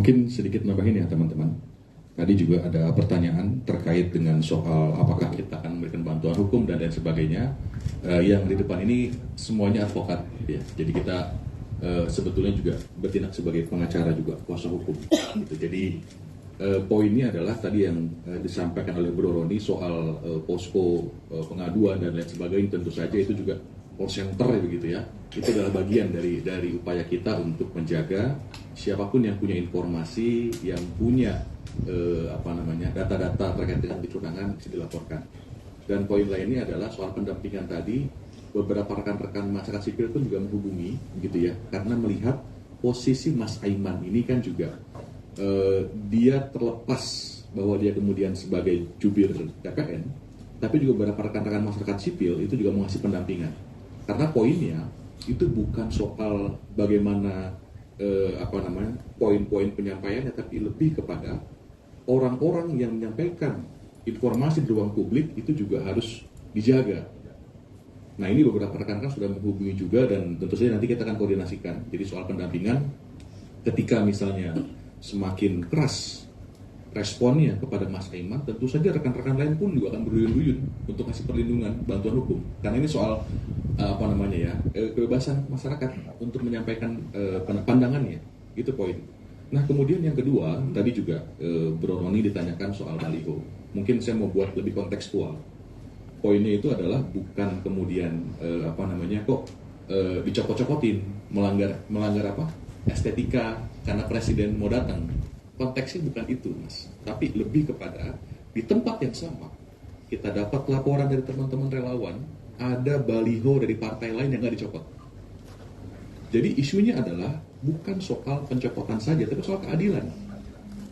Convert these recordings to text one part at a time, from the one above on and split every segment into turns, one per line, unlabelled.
Mungkin sedikit nambahin ya teman-teman. Tadi juga ada pertanyaan terkait dengan soal apakah kita akan memberikan bantuan hukum dan lain sebagainya. Yang di depan ini semuanya advokat, ya. Jadi kita sebetulnya juga bertindak sebagai pengacara juga, kuasa hukum. Gitu. Jadi poinnya adalah tadi yang disampaikan oleh Bro Roni soal posko pengaduan dan lain sebagainya. Tentu saja itu juga call center ya begitu ya. Itu adalah bagian dari upaya kita untuk menjaga siapapun yang punya informasi, yang punya data-data terkait dengan kecurangan bisa dilaporkan. Dan poin lainnya adalah soal pendampingan tadi, beberapa rekan-rekan masyarakat sipil pun juga menghubungi gitu ya, karena melihat posisi Mas Aiman ini kan juga dia terlepas bahwa dia kemudian sebagai jubir TPN, tapi juga beberapa rekan-rekan masyarakat sipil itu juga mengasih pendampingan. Karena poinnya itu bukan soal bagaimana poin-poin penyampaiannya, tapi lebih kepada orang-orang yang menyampaikan informasi di ruang publik itu juga harus dijaga. Nah, ini beberapa rekan-rekan sudah menghubungi juga dan tentu saja nanti kita akan koordinasikan. Jadi soal pendampingan ketika misalnya semakin keras responnya kepada Mas Aiman, tentu saja rekan-rekan lain pun juga akan berduyun-duyun untuk kasih perlindungan, bantuan hukum. Karena ini soal kebebasan masyarakat untuk menyampaikan pandangannya, itu poin. Nah, kemudian yang kedua, tadi juga Bro Roni ditanyakan soal baliho. Mungkin saya mau buat lebih kontekstual. Poinnya itu adalah bukan kemudian dicopot-copotin, melanggar apa? Estetika karena presiden mau datang. Konteksnya bukan itu, Mas. Tapi lebih kepada di tempat yang sama kita dapat laporan dari teman-teman relawan ada baliho dari partai lain yang nggak dicopot. Jadi isunya adalah bukan soal pencopotan saja, tapi soal keadilan.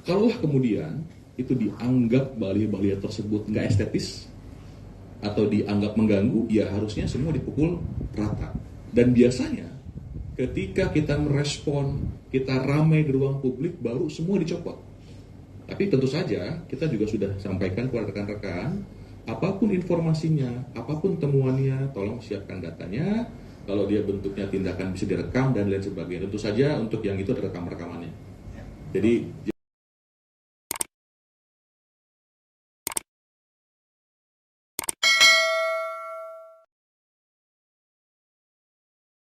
Kalau kemudian itu dianggap baliho-baliho tersebut nggak estetis atau dianggap mengganggu, ya harusnya semua dipukul rata. Dan biasanya ketika kita merespon, kita ramai di ruang publik, baru semua dicopot. Tapi tentu saja kita juga sudah sampaikan kepada rekan-rekan, apapun informasinya, apapun temuannya, tolong siapkan datanya. Kalau dia bentuknya tindakan bisa direkam dan lain sebagainya. Tentu saja untuk yang itu ada rekam-rekamannya. Jadi